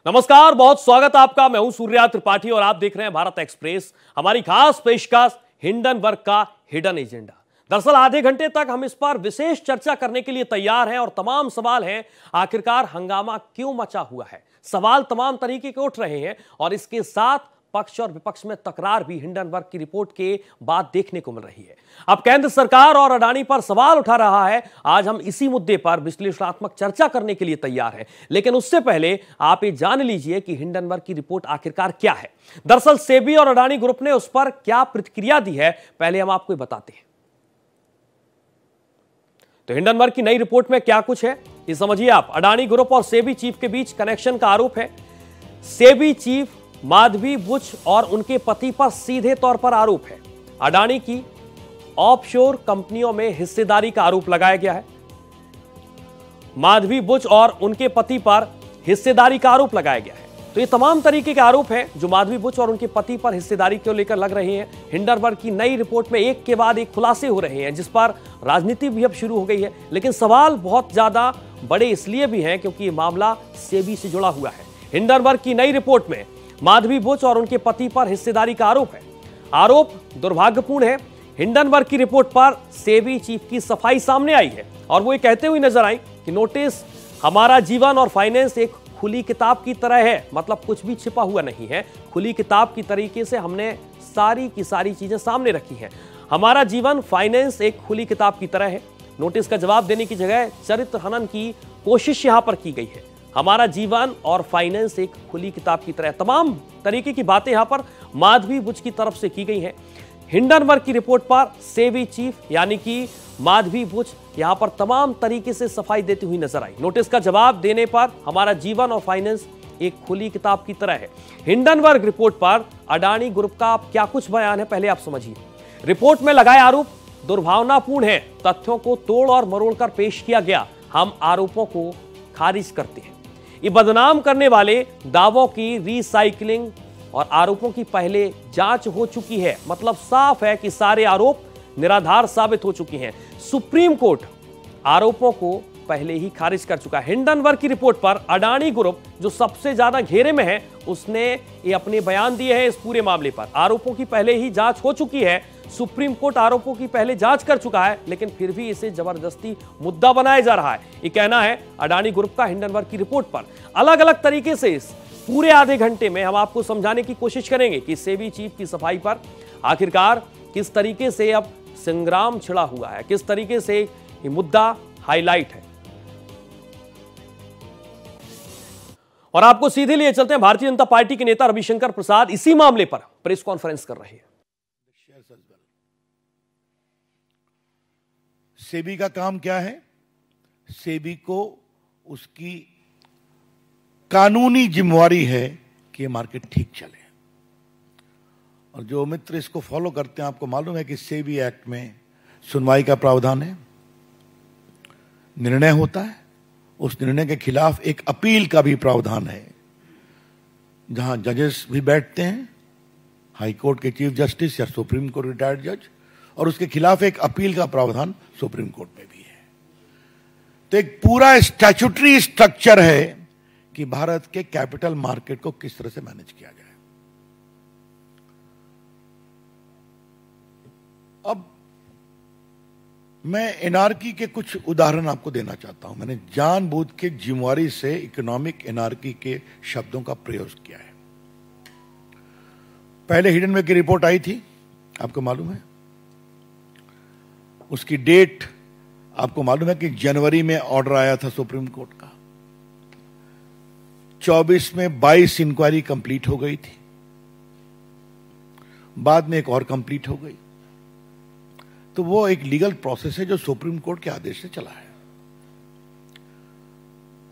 नमस्कार, बहुत स्वागत आपका। मैं हूं सूर्या त्रिपाठी और आप देख रहे हैं भारत एक्सप्रेस। हमारी खास पेशकश हिंडनबर्ग का हिडन एजेंडा। दरअसल आधे घंटे तक हम इस पर विशेष चर्चा करने के लिए तैयार हैं और तमाम सवाल हैं। आखिरकार हंगामा क्यों मचा हुआ है? सवाल तमाम तरीके के उठ रहे हैं और इसके साथ पक्ष और विपक्ष में तकरार भी हिंडनबर्ग की रिपोर्ट के बाद देखने को मिल रही है। अब केंद्र सरकार और अडानी पर सवाल उठा रहा है। आज हम इसी मुद्दे पर विश्लेषणात्मक चर्चा करने के लिए तैयार हैं, लेकिन उससे पहले आप ये जान लीजिए कि हिंडनबर्ग की रिपोर्ट आखिरकार क्या है। दरअसल सेबी और अडानी ग्रुप ने उस पर क्या प्रतिक्रिया दी है, पहले हम आपको बताते हैं। तो हिंडनबर्ग की नई रिपोर्ट में क्या कुछ है ये समझिए आप। अडानी ग्रुप और सेबी चीफ के बीच कनेक्शन का आरोप है। सेबी चीफ माधवी बुच और उनके पति पर सीधे तौर पर आरोप है। अडानी की ऑफशोर कंपनियों में हिस्सेदारी का आरोप लगाया गया है। माधवी बुच और उनके पति पर हिस्सेदारी का आरोप लगाया गया है। तो ये तमाम तरीके के आरोप हैं जो माधवी बुच और उनके पति पर हिस्सेदारी को लेकर लग रहे हैं। हिंडनबर्ग की नई रिपोर्ट में एक के बाद एक खुलासे हो रहे हैं, जिस पर राजनीति भी अब शुरू हो गई है। लेकिन सवाल बहुत ज्यादा बड़े इसलिए भी हैं क्योंकि ये मामला सेबी से जुड़ा हुआ है। हिंडनबर्ग की नई रिपोर्ट में माधवी बुच और उनके पति पर हिस्सेदारी का आरोप है। आरोप दुर्भाग्यपूर्ण है। हिंडनबर्ग की रिपोर्ट पर सेबी चीफ की सफाई सामने आई है और वो ये कहते हुए नजर आई कि नोटिस हमारा जीवन और फाइनेंस एक खुली किताब की तरह है। मतलब कुछ भी छिपा हुआ नहीं है, खुली किताब की तरीके से हमने सारी की सारी चीजें सामने रखी हैं। हमारा जीवन फाइनेंस एक खुली किताब की तरह है। नोटिस का जवाब देने की जगह चरित्र हनन की कोशिश यहां पर की गई है। हमारा जीवन और फाइनेंस एक खुली किताब की तरह, तमाम तरीके की बातें यहां पर माधवी बुच की तरफ से की गई हैं। हिंडनबर्ग की रिपोर्ट पर सेबी चीफ यानी कि माधवी बुच यहां पर तमाम तरीके से सफाई देती हुई नजर आई। नोटिस का जवाब देने पर हमारा जीवन और फाइनेंस एक खुली किताब की तरह है। हिंडनबर्ग रिपोर्ट पर अडानी ग्रुप का क्या कुछ बयान है, पहले आप समझिए। रिपोर्ट में लगाए आरोप दुर्भावनापूर्ण है, तथ्यों को तोड़ और मरोड़कर पेश किया गया। हम आरोपों को खारिज करते हैं। ये बदनाम करने वाले दावों की रीसाइक्लिंग और आरोपों की पहले जांच हो चुकी है। मतलब साफ है कि सारे आरोप निराधार साबित हो चुके हैं। सुप्रीम कोर्ट आरोपों को पहले ही खारिज कर चुका है। हिंडनबर्ग की रिपोर्ट पर अडानी ग्रुप जो सबसे ज्यादा घेरे में है, उसने ये अपने बयान दिए हैं इस पूरे मामले पर। आरोपों की पहले ही जांच हो चुकी है। सुप्रीम कोर्ट आरोपों की पहले जांच कर चुका है, लेकिन फिर भी इसे जबरदस्ती मुद्दा बनाया जा रहा है। ये कहना है अडानी ग्रुप का हिंडनबर्ग की रिपोर्ट पर। अलग अलग तरीके से इस पूरे आधे घंटे में हम आपको समझाने की कोशिश करेंगे कि सेबी चीफ की सफाई पर आखिरकार किस तरीके से अब संग्राम छिड़ा हुआ है, किस तरीके से ये मुद्दा हाईलाइट है। और आपको सीधे लिए चलते हैं, भारतीय जनता पार्टी के नेता रविशंकर प्रसाद इसी मामले पर प्रेस कॉन्फ्रेंस कर रहे हैं। सेबी का काम क्या है? सेबी को उसकी कानूनी जिम्मेवारी है कि ये मार्केट ठीक चले। और जो मित्र इसको फॉलो करते हैं, आपको मालूम है कि सेबी एक्ट में सुनवाई का प्रावधान है, निर्णय होता है, उस निर्णय के खिलाफ एक अपील का भी प्रावधान है, जहां जजेस भी बैठते हैं, हाई कोर्ट के चीफ जस्टिस या सुप्रीम कोर्ट रिटायर्ड जज, और उसके खिलाफ एक अपील का प्रावधान सुप्रीम कोर्ट में भी है। तो एक पूरा स्टैट्यूटरी स्ट्रक्चर है कि भारत के कैपिटल मार्केट को किस तरह से मैनेज किया जाए। अब मैं एनार्की के कुछ उदाहरण आपको देना चाहता हूं। मैंने जानबूझ के जिम्मेवारी से इकोनॉमिक एनार्की के शब्दों का प्रयोग किया है। पहले हिडनबर्ग की रिपोर्ट आई थी, आपको मालूम है, उसकी डेट आपको मालूम है कि जनवरी में ऑर्डर आया था सुप्रीम कोर्ट का। 24 में 22 इंक्वायरी कंप्लीट हो गई थी, बाद में एक और कंप्लीट हो गई। तो वो एक लीगल प्रोसेस है जो सुप्रीम कोर्ट के आदेश से चला है।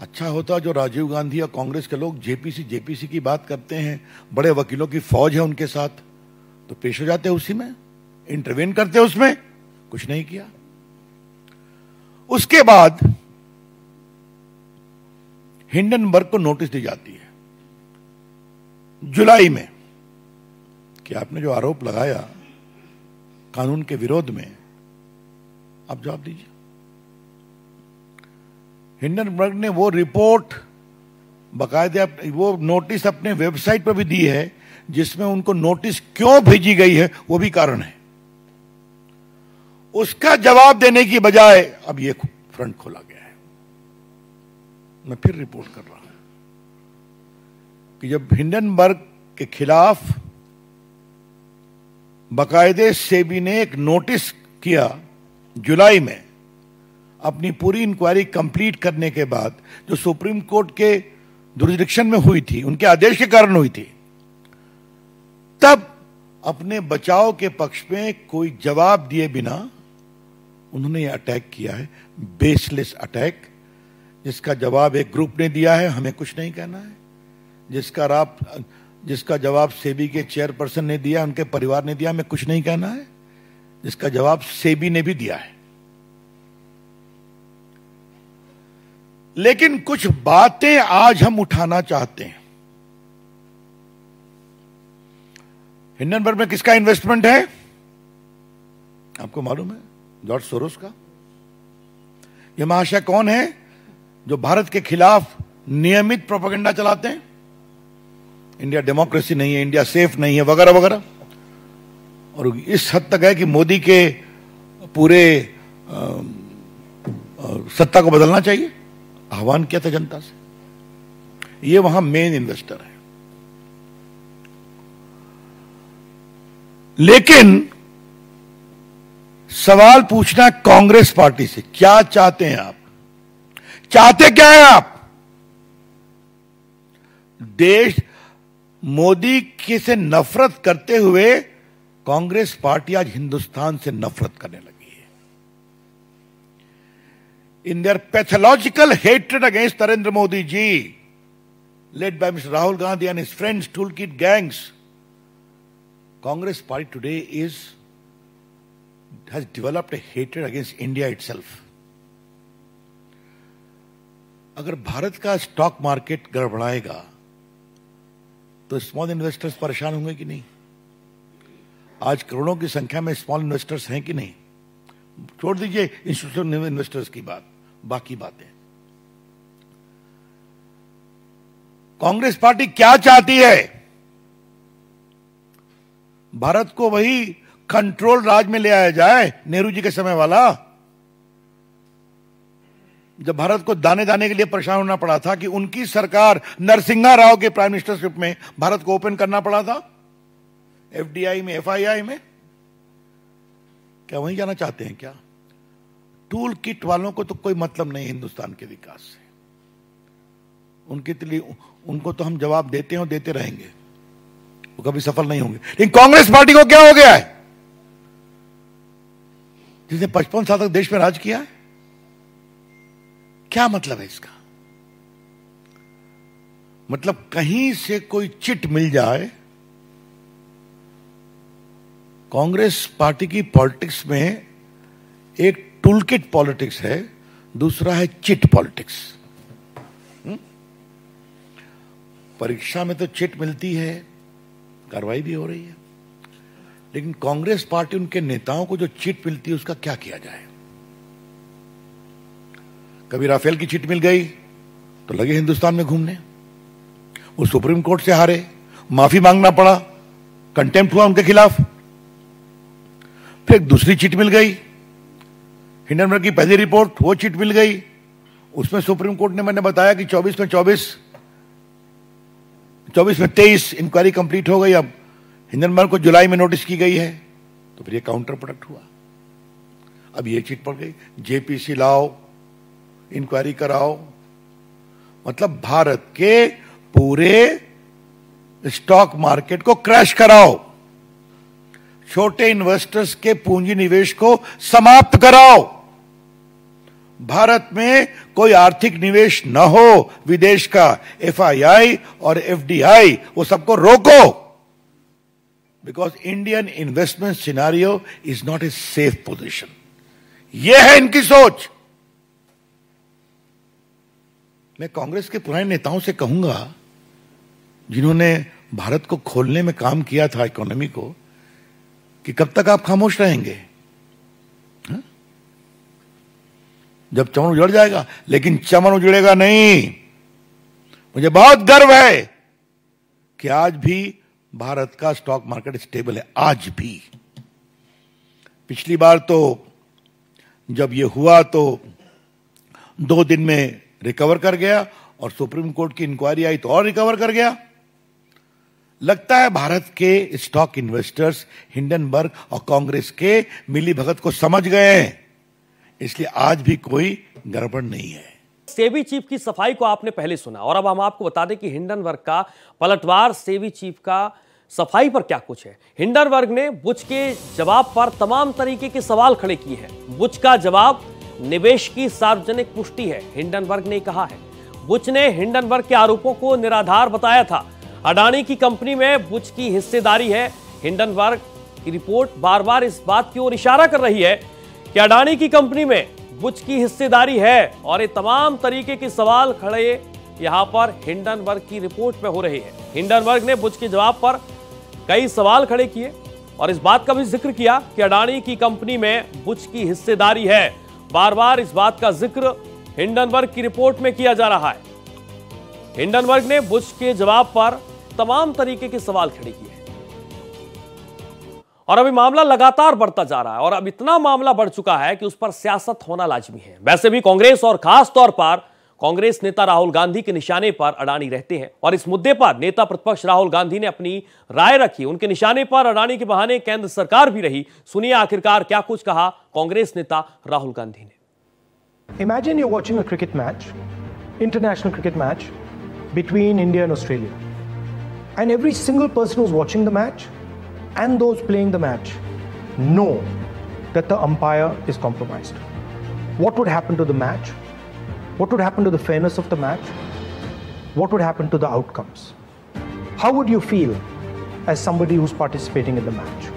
अच्छा होता जो राजीव गांधी या कांग्रेस के लोग जेपीसी की बात करते हैं, बड़े वकीलों की फौज है उनके साथ, तो पेश हो जाते उसी में, इंटरवेन करते उसमें, कुछ नहीं किया। उसके बाद हिंडनबर्ग को नोटिस दी जाती है जुलाई में कि आपने जो आरोप लगाया कानून के विरोध में, आप जवाब दीजिए। हिंडनबर्ग ने वो रिपोर्ट बाकायदे वो नोटिस अपने वेबसाइट पर भी दी है, जिसमें उनको नोटिस क्यों भेजी गई है वो भी कारण है। उसका जवाब देने की बजाय अब ये फ्रंट खोला गया है। मैं फिर रिपोर्ट कर रहा हूं कि जब हिंडनबर्ग के खिलाफ बाकायदे सेबी ने एक नोटिस किया जुलाई में, अपनी पूरी इंक्वायरी कंप्लीट करने के बाद, जो सुप्रीम कोर्ट के जुरिडिक्शन में हुई थी, उनके आदेश के कारण हुई थी, तब अपने बचाव के पक्ष में कोई जवाब दिए बिना उन्होंने यह अटैक किया है, बेसलेस अटैक, जिसका जवाब एक ग्रुप ने दिया है, हमें कुछ नहीं कहना है। जिसका जवाब सेबी के चेयरपर्सन ने दिया, उनके परिवार ने दिया, हमें कुछ नहीं कहना है। जिसका जवाब सेबी ने भी दिया है। लेकिन कुछ बातें आज हम उठाना चाहते हैं। हिंडनबर्ग में किसका इन्वेस्टमेंट है आपको मालूम है? जॉर्ज सोरोस का। यह महाशय कौन है जो भारत के खिलाफ नियमित प्रोपेगेंडा चलाते हैं? इंडिया डेमोक्रेसी नहीं है, इंडिया सेफ नहीं है, वगैरह वगैरह। और इस हद तक है कि मोदी के पूरे सत्ता को बदलना चाहिए, आह्वान किया था जनता से। ये वहां मेन इन्वेस्टर है। लेकिन सवाल पूछना कांग्रेस पार्टी से, क्या चाहते हैं आप? चाहते क्या है आप? देश मोदी की से नफरत करते हुए कांग्रेस पार्टी आज हिंदुस्तान से नफरत करने लगी है। In their pathological hatred against Narendra Modi ji, led by Mr. Rahul Gandhi and his friends, toolkit gangs, Congress party today has developed a hatred against India itself. अगर भारत का स्टॉक मार्केट गड़बड़ाएगा तो स्मॉल इन्वेस्टर्स परेशान होंगे कि नहीं? आज करोड़ों की संख्या में स्मॉल इन्वेस्टर्स हैं कि नहीं? छोड़ दीजिए इंस्टीट्यूशनल इन्वेस्टर्स की बात, बाकी बातें। कांग्रेस पार्टी क्या चाहती है? भारत को वही कंट्रोल राज में ले आया जाए, नेहरू जी के समय वाला, जब भारत को दाने दाने के लिए परेशान होना पड़ा था कि उनकी सरकार नरसिम्हा राव के प्राइम मिनिस्टरशिप में भारत को ओपन करना पड़ा था, एफडीआई में, एफआईआई में। क्या वहीं जाना चाहते हैं क्या? टूल किट वालों को तो कोई मतलब नहीं हिंदुस्तान के विकास से। उनके लिए उनको तो हम जवाब देते हैं और देते रहेंगे, वो कभी सफल नहीं होंगे। लेकिन कांग्रेस पार्टी को क्या हो गया है? जिसने 55 साल तक देश में राज किया है, क्या मतलब है इसका? मतलब कहीं से कोई चिट मिल जाए। कांग्रेस पार्टी की पॉलिटिक्स में एक टूलकिट पॉलिटिक्स है, दूसरा है चिट पॉलिटिक्स। परीक्षा में तो चिट मिलती है, कार्रवाई भी हो रही है, लेकिन कांग्रेस पार्टी, उनके नेताओं को जो चिट मिलती है उसका क्या किया जाए? कभी राफेल की चिट मिल गई तो लगे हिंदुस्तान में घूमने, वो सुप्रीम कोर्ट से हारे, माफी मांगना पड़ा, कंटेम्प्ट हुआ उनके खिलाफ। फिर एक दूसरी चिट मिल गई, हिंडनबर्ग की पहली रिपोर्ट, वो चिट मिल गई। उसमें सुप्रीम कोर्ट ने, मैंने बताया कि 24 में 23 इंक्वायरी कंप्लीट हो गई। अब हिंडनबर्ग को जुलाई में नोटिस की गई है, तो फिर ये काउंटर प्रोडक्ट हुआ। अब ये चिट पड़ गई, जेपीसी लाओ, इंक्वायरी कराओ। मतलब भारत के पूरे स्टॉक मार्केट को क्रैश कराओ, छोटे इन्वेस्टर्स के पूंजी निवेश को समाप्त कराओ, भारत में कोई आर्थिक निवेश न हो विदेश का, एफआईआई और एफडीआई, वो सबको रोको। Because Indian investment scenario is not a safe position. यह है इनकी सोच। मैं कांग्रेस के पुराने नेताओं से कहूंगा, जिन्होंने भारत को खोलने में काम किया था, इकोनॉमी को, कि कब तक आप खामोश रहेंगे? जब चमन उजड़ जाएगा, लेकिन चमन उजड़ेगा नहीं। मुझे बहुत गर्व है कि आज भी भारत का स्टॉक मार्केट स्टेबल है, आज भी। पिछली बार तो जब ये हुआ तो 2 दिन में रिकवर कर गया, और सुप्रीम कोर्ट की इंक्वायरी आई तो और रिकवर कर गया। लगता है भारत के स्टॉक इन्वेस्टर्स हिंडनबर्ग और कांग्रेस के मिलीभगत को समझ गए हैं, इसलिए आज भी कोई गड़बड़ नहीं है। सेबी चीफ की सफाई को आपने पहले सुना, और अब हम आपको बता दें कि हिंडनबर्ग का पलटवार सेबी चीफ का सफाई पर क्या कुछ है। हिंडनबर्ग ने बुच के जवाब पर तमाम तरीके के सवाल खड़े किए हैं। बुच का जवाब निवेश की सार्वजनिक पुष्टि है, हिंडनबर्ग ने कहा है। बुच ने हिंडनबर्ग के आरोपों को निराधार बताया था। अडानी की कंपनी में बुच की हिस्सेदारी है। हिंडनबर्ग की रिपोर्ट बार बार इस बात की ओर इशारा कर रही है कि अडानी की कंपनी में बुच की हिस्सेदारी है, और ये तमाम तरीके के सवाल खड़े यहां पर हिंडनबर्ग की रिपोर्ट में हो रहे हैं। हिंडनबर्ग ने बुच के जवाब पर कई सवाल खड़े किए और इस बात का भी जिक्र किया कि अडानी की कंपनी में बुच की हिस्सेदारी है। बार बार इस बात का जिक्र हिंडनबर्ग की रिपोर्ट में किया जा रहा है। हिंडनबर्ग ने बुच के जवाब पर तमाम तरीके के सवाल खड़े किए हैं, और अभी मामला लगातार बढ़ता जा रहा है, और अब इतना मामला बढ़ चुका है कि उस पर सियासत होना लाजमी है। वैसे भी कांग्रेस और खास तौर पर कांग्रेस नेता राहुल गांधी के निशाने पर अडानी रहते हैं, और इस मुद्दे पर नेता प्रतिपक्ष राहुल गांधी ने अपनी राय रखी। उनके निशाने पर अडानी के बहाने केंद्र सरकार भी रही। सुनिए आखिरकार क्या कुछ कहा कांग्रेस नेता राहुल गांधी ने। Imagine you're watching a cricket match, international cricket match between India and Australia, and every single person who's watching the match and those playing the match know that the umpire is compromised. What would happen to the match? What would happen to the fairness of the match? What would happen to the outcomes? How would you feel as somebody who's participating in the match?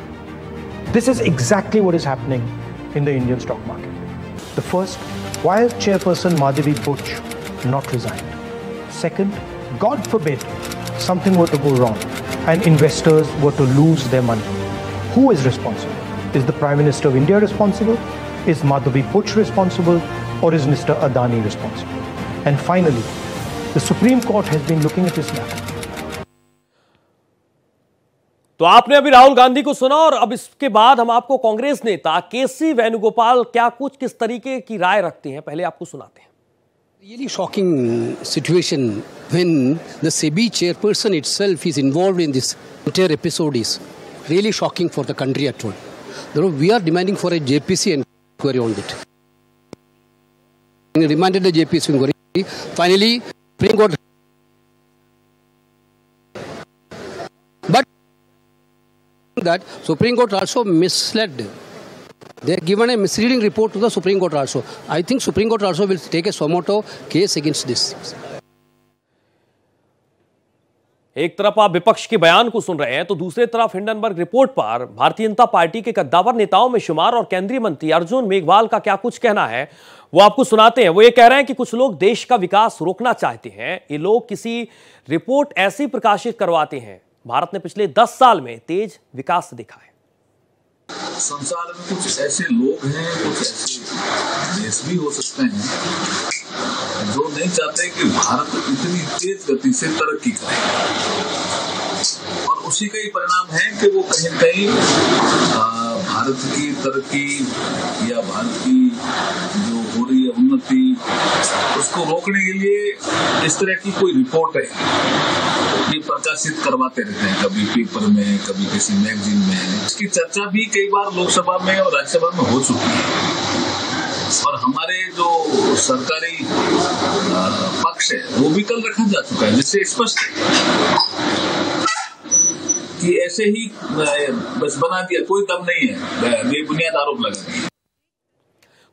This is exactly what is happening in the Indian stock market. The first, why has Chairperson Madhavi Buch not resigned? Second, God forbid something were to go wrong and investors were to lose their money. Who is responsible? Is the Prime Minister of India responsible? Is Madhavi Buch responsible? Or is Mr. Adani responsible? And finally, the Supreme Court has been looking at this matter. तो आपने अभी राहुल गांधी को सुना, और अब इसके बाद हम आपको कांग्रेस नेता केसी वेणुगोपाल क्या कुछ किस तरीके की राय रखते हैं, पहले आपको सुनाते हैं। Really shocking situation when the SEBI chairperson itself is involved in this entire episode is really shocking for the country at all. We are demanding for a JPC inquiry on it. We demanded a JPC inquiry. Finally, Supreme Court. But that Supreme Court also misled. They have given a misleading report to the Supreme Court also. I think Supreme Court also will take a suo motu case against this. एक तरफ आप विपक्ष के बयान को सुन रहे हैं, तो दूसरी तरफ हिंडनबर्ग रिपोर्ट पर भारतीय जनता पार्टी के कद्दावर नेताओं में शुमार और केंद्रीय मंत्री अर्जुन मेघवाल का क्या कुछ कहना है वो आपको सुनाते हैं। वो ये कह रहे हैं कि कुछ लोग देश का विकास रोकना चाहते हैं। ये लोग किसी रिपोर्ट ऐसी प्रकाशित करवाते हैं। भारत ने पिछले 10 साल में तेज विकास देखा है। संसार में कुछ ऐसे लोग हैं, कुछ ऐसे देश भी हो सकते हैं जो नहीं चाहते कि भारत इतनी तेज गति से तरक्की करे, और उसी का ही परिणाम है कि वो कहीं न कहीं भारत की तरक्की या भारत की जो हो रही है उन्नति, उसको रोकने के लिए इस तरह की कोई रिपोर्ट है ये प्रकाशित करवाते रहते हैं, कभी पेपर में, कभी किसी मैगजीन में। इसकी चर्चा भी कई बार लोकसभा में और राज्यसभा में हो चुकी है, और हमारे जो सरकारी पक्ष है वो भी कल रखा जा चुका है, जिससे स्पष्ट है कि ऐसे ही बस बना दिया, कोई दम नहीं है, बेबुनियाद आरोप लगा दिया।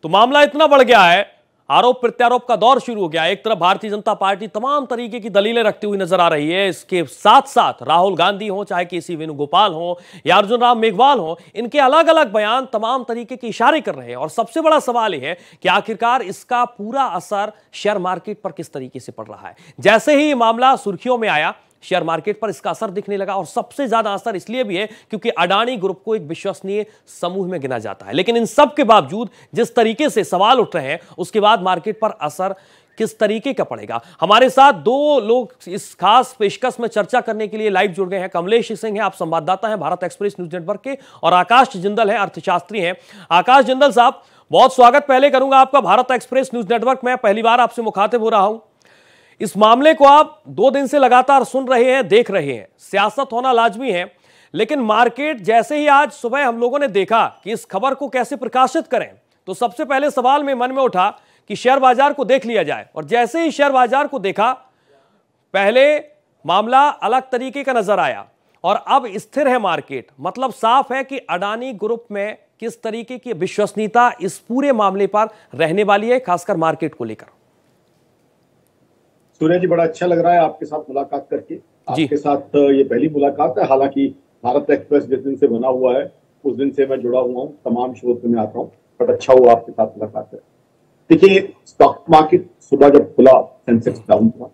तो मामला इतना बढ़ गया है, आरोप प्रत्यारोप का दौर शुरू हो गया। एक तरफ भारतीय जनता पार्टी तमाम तरीके की दलीलें रखती हुई नजर आ रही है। इसके साथ साथ राहुल गांधी हो, चाहे केसी वेणुगोपाल हो या अर्जुन राम मेघवाल हो, इनके अलग अलग बयान तमाम तरीके के इशारे कर रहे हैं। और सबसे बड़ा सवाल यह है कि आखिरकार इसका पूरा असर शेयर मार्केट पर किस तरीके से पड़ रहा है। जैसे ही ये मामला सुर्खियों में आया, शेयर मार्केट पर इसका असर दिखने लगा। और सबसे ज्यादा असर इसलिए भी है क्योंकि अडानी ग्रुप को एक विश्वसनीय समूह में गिना जाता है। लेकिन इन सब के बावजूद जिस तरीके से सवाल उठ रहे हैं, उसके बाद मार्केट पर असर किस तरीके का पड़ेगा। हमारे साथ दो लोग इस खास पेशकश में चर्चा करने के लिए लाइव जुड़ गए हैं। कमलेश सिंह हैं, आप संवाददाता हैं भारत एक्सप्रेस न्यूज नेटवर्क के, और आकाश जिंदल हैं, अर्थशास्त्री हैं। आकाश जिंदल साहब, बहुत स्वागत पहले करूंगा आपका भारत एक्सप्रेस न्यूज नेटवर्क में। पहली बार आपसे मुखातिब हो रहा हूं। इस मामले को आप 2 दिन से लगातार सुन रहे हैं, देख रहे हैं। सियासत होना लाजमी है, लेकिन मार्केट जैसे ही आज सुबह हम लोगों ने देखा कि इस खबर को कैसे प्रकाशित करें, तो सबसे पहले सवाल में मन में उठा कि शेयर बाजार को देख लिया जाए। और जैसे ही शेयर बाजार को देखा, पहले मामला अलग तरीके का नजर आया और अब स्थिर है मार्केट। मतलब साफ है कि अडानी ग्रुप में किस तरीके की विश्वसनीयता इस पूरे मामले पर रहने वाली है, खासकर मार्केट को लेकर। सूर्य जी, बड़ा अच्छा लग रहा है आपके साथ मुलाकात करके। आपके साथ ये पहली मुलाकात है। हालांकि भारत एक्सप्रेस जिस दिन से बना हुआ है उस दिन से मैं जुड़ा हुआ हूँ, तमाम शोध में आता हूँ, बट अच्छा हुआ आपके साथ मुलाकात है। देखिए, स्टॉक मार्केट सुबह जब खुला सेंसेक्स डाउन था।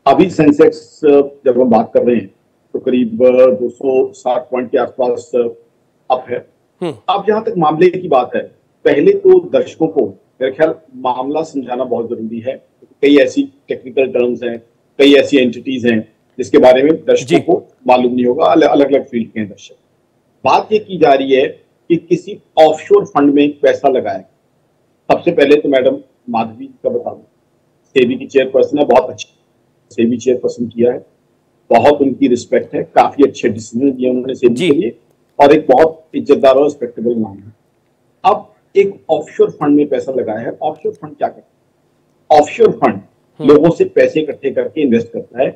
अभी सेंसेक्स जब हम बात कर रहे हैं तो करीब 260 पॉइंट के आसपास अप है। अब जहां तक मामले की बात है, पहले तो दर्शकों को मेरे ख्याल मामला समझाना बहुत जरूरी है। कई ऐसी टेक्निकल टर्म्स हैं, कई ऐसी एंटिटीज हैं जिसके बारे में दर्शकों को मालूम नहीं होगा। अलग अलग फील्ड के हैं दर्शक। बात ये की जा रही है कि किसी ऑफशोर फंड में पैसा लगाया। सबसे पहले तो मैडम माधवी का बता दूं, सेबी की चेयरपर्सन है, बहुत अच्छी सेबी चेयरपर्सन किया है, बहुत उनकी रिस्पेक्ट है, काफी अच्छे डिसीजन दिए उन्होंने सेबी के लिए, और एक बहुत इज्जतदार और रिस्पेक्टेबल नाम है। अब एक ऑफशोर फंड में पैसा लगाया है। ऑफशोर फंड क्या करता है? ऑफशोर फंड लोगों से पैसे इकट्ठे करके इन्वेस्ट करता है।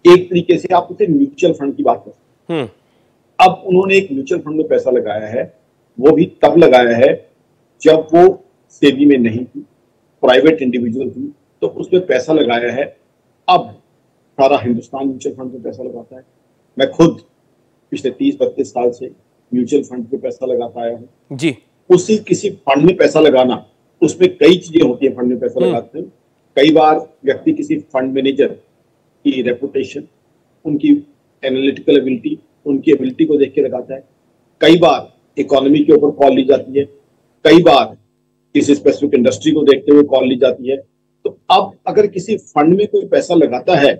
एक तरीके से आप उसे म्यूचुअल फंड की बात करते हैं। अब उन्होंने एक म्यूचुअल फंड में पैसा लगाया है, वो भी तब लगाया है जब वो सेबी में नहीं थी, प्राइवेट इंडिविजुअल थी, तो उसमें पैसा लगाया है। अब सारा हिंदुस्तान म्यूचुअल फंड में पैसा लगाता है। मैं खुद पिछले 30-32 साल से म्यूचुअल फंड पे पैसा लगाता आया हूँ जी। उसी किसी फंड में पैसा लगाना, उसमें कई चीजें होती है। फंड में पैसा लगाते हैं, कई बार व्यक्ति किसी फंड मैनेजर की रेपुटेशन, उनकी एनालिटिकल एबिलिटी, उनकी एबिलिटी को देख के लगाता है। कई बार इकोनॉमी के ऊपर कॉल ली जाती है, कई बार किसी स्पेसिफिक इंडस्ट्री को देखते हुए कॉल ली जाती है। तो अब अगर किसी फंड में कोई पैसा लगाता है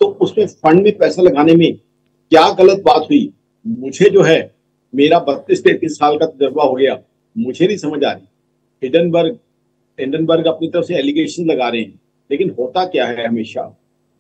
तो उसमें फंड में पैसा लगाने में क्या गलत बात हुई, मुझे जो है, मेरा 32-33 साल का तजुर्बा हो गया, मुझे नहीं समझ आ रही। हिंडनबर्ग अपनी तरफ से एलिगेशन लगा रहे हैं, लेकिन होता क्या है, हमेशा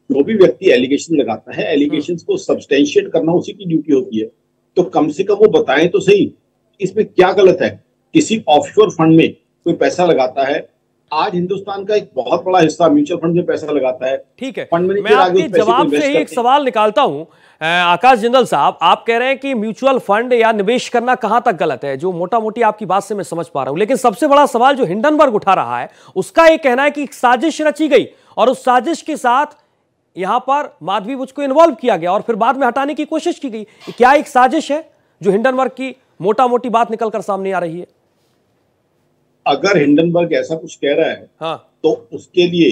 जो भी व्यक्ति एलिगेशन लगाता है, एलिगेशन को सब्सटेंशिएट करना उसी की ड्यूटी होती है। तो कम से कम वो बताएं तो सही, इसमें क्या गलत है। किसी ऑफशोर फंड में कोई पैसा लगाता है, आज हिंदुस्तान का एक बहुत बड़ा हिस्सा म्यूचुअल फंड में पैसा लगाता है। ठीक है, मैं आपके जवाब से ही एक सवाल निकालता हूं। आकाश जिंदल साहब, आप कह रहे हैं कि म्यूचुअल फंड या निवेश करना कहां तक गलत है, जो मोटा मोटी आपकी बात से मैं समझ पा रहा हूं। लेकिन सबसे बड़ा सवाल जो हिंडनबर्ग उठा रहा है, उसका एक कहना है कि एक साजिश रची गई और उस साजिश के साथ यहां पर माधवी बुच को इन्वॉल्व किया गया और फिर बाद में हटाने की कोशिश की गई। क्या एक साजिश है जो हिंडनबर्ग की मोटा मोटी बात निकलकर सामने आ रही है? अगर हिंडनबर्ग ऐसा कुछ कह रहा है, हाँ, तो उसके लिए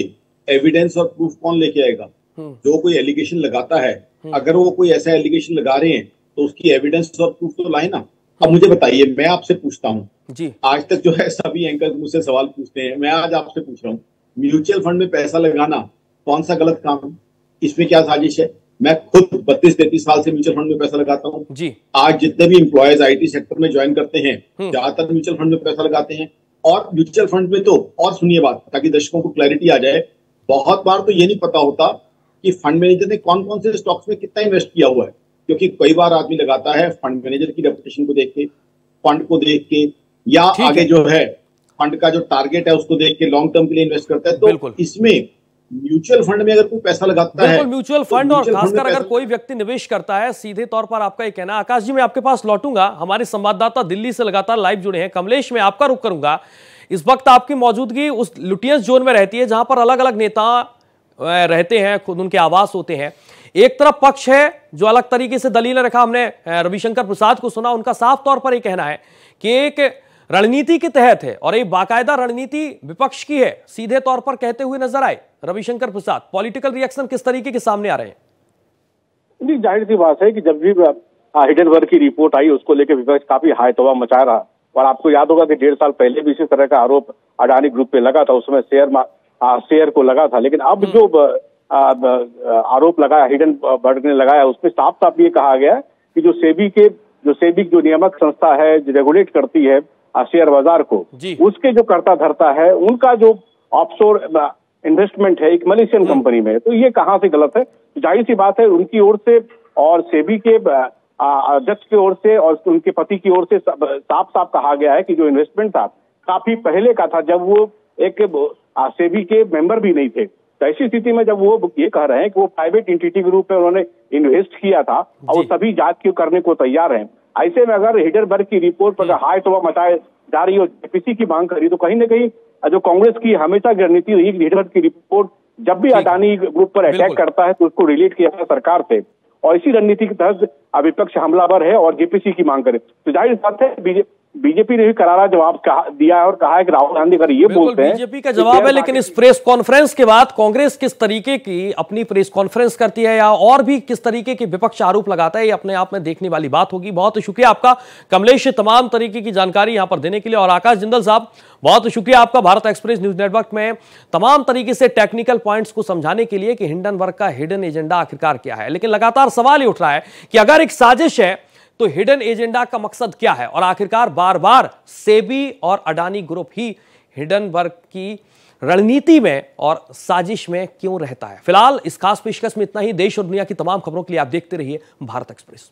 एविडेंस और प्रूफ कौन लेके आएगा? जो कोई एलिगेशन लगाता है, अगर वो कोई ऐसा एलिगेशन लगा रहे हैं तो उसकी एविडेंस और प्रूफ तो लाए ना। अब मुझे बताइए, मैं आपसे पूछता हूँ जी, आज तक जो है सभी एंकर मुझसे सवाल पूछते हैं, मैं आज आपसे पूछ रहा हूँ, म्यूचुअल फंड में पैसा लगाना कौन सा गलत काम है? इसमें क्या साजिश है? मैं खुद 32-33 साल से म्यूचुअल फंड में पैसा लगाता हूँ जी। आज जितने भी एम्प्लॉयज आईटी सेक्टर में ज्वाइन करते हैं, ज्यादातर म्यूचुअल फंड में पैसा लगाते हैं। और म्यूचुअल फंड में तो, और सुनिए बात, ताकि दर्शकों को क्लैरिटी आ जाए, बहुत बार तो ये नहीं पता होता कि फंड मैनेजर ने कौन कौन से स्टॉक्स में कितना इन्वेस्ट किया हुआ है, क्योंकि कई बार आदमी लगाता है फंड मैनेजर की रेपुटेशन को देख के, फंड को देख के, या आगे जो है फंड का जो टारगेट है उसको देख के लॉन्ग टर्म के लिए इन्वेस्ट करता है। तो इसमें म्यूचुअल फंड में अगर कोई पैसा लगाता है, म्यूचुअल फंड और खासकर अगर कोई व्यक्ति निवेश करता है, सीधे तौर पर आपका ये कहना। आकाश जी, मैं आपके पास लौटूंगा, हमारे संवाददाता दिल्ली से लगातार लाइव जुड़े हैं। कमलेश, मैं आपका रुख करूंगा। इस वक्त आपकी मौजूदगी उस लुटियंस जोन में रहती है जहां पर अलग अलग नेता रहते हैं, खुद उनके आवास होते हैं। एक तरफ पक्ष है जो अलग तरीके से दलील रखा, हमने रविशंकर प्रसाद को सुना, उनका साफ तौर पर यह कहना है कि एक रणनीति के तहत है और एक बाकायदा रणनीति विपक्ष की है, सीधे तौर पर कहते हुए नजर आए रविशंकर प्रसाद। पॉलिटिकल रिएक्शन किस तरीके के सामने आ रहे हैं? जी, जाहिर सी बात है कि जब भी हिडेनबर्ग की रिपोर्ट आई उसको लेकर विपक्ष काफी हाई तौबा मचा रहा। और आपको याद होगा कि 1.5 साल पहले भी इसी तरह का आरोप अडानी ग्रुप पे लगा था, उसमें शेयर को लगा था। लेकिन अब जो आरोप लगाया हिडेनबर्ग ने लगाया, उसमें साफ साफ ये कहा गया कि जो सेबी जो नियामक संस्था है, जो रेगुलेट करती है शेयर बाजार को, उसके जो कर्ता धर्ता है उनका जो ऑफशोर इन्वेस्टमेंट है एक मलेशियन कंपनी में, तो ये कहाँ से गलत है? जाहिर सी बात है उनकी ओर से और सेबी के अध्यक्ष की ओर से और उनके पति की ओर से साफ साफ कहा गया है कि जो इन्वेस्टमेंट था काफी पहले का था, जब वो एक सेबी के मेंबर भी नहीं थे। तो ऐसी स्थिति में जब वो ये कह रहे हैं कि वो प्राइवेट एंटिटी के रूप में उन्होंने इन्वेस्ट किया था और वो सभी जांच करने को तैयार हैं, ऐसे में अगर हिडेनबर्ग की रिपोर्ट पर हाई तौबा मचाए जा रही हो, जेपीसी की मांग करी, तो कहीं ना कहीं जो कांग्रेस की हमेशा की रणनीति रही, हिडेनबर्ग की रिपोर्ट जब भी अडानी ग्रुप पर अटैक करता है तो उसको रिलेट किया है सरकार से, और इसी रणनीति के तहत विपक्ष हमलावर है और जेपीसी की मांग करे। तो जाहिर बात है बीजेपी ने भी करारा जवाब दिया है और कहा है कि राहुल गांधी अगर ये बोलते हैं, बीजेपी का जवाब है। लेकिन इस प्रेस कॉन्फ्रेंस के बाद कांग्रेस किस तरीके की अपनी प्रेस कॉन्फ्रेंस करती है या और भी किस तरीके के विपक्ष आरोप लगाता है, ये अपने आप में देखने वाली बात होगी। बहुत शुक्रिया आपका कमलेश, तमाम तरीके की जानकारी यहां पर देने के लिए। और आकाश जिंदल साहब, बहुत शुक्रिया आपका भारत एक्सप्रेस न्यूज नेटवर्क में तमाम तरीके से टेक्निकल पॉइंट्स को समझाने के लिए कि हिंडनबर्ग का हिडन एजेंडा आखिरकार क्या है। लेकिन लगातार सवाल ही उठ रहा है कि अगर एक साजिश है तो हिडन एजेंडा का मकसद क्या है, और आखिरकार बार बार सेबी और अडानी ग्रुप ही हिडनबर्ग की रणनीति में और साजिश में क्यों रहता है। फिलहाल इस खास पेशकश में इतना ही। देश और दुनिया की तमाम खबरों के लिए आप देखते रहिए भारत एक्सप्रेस।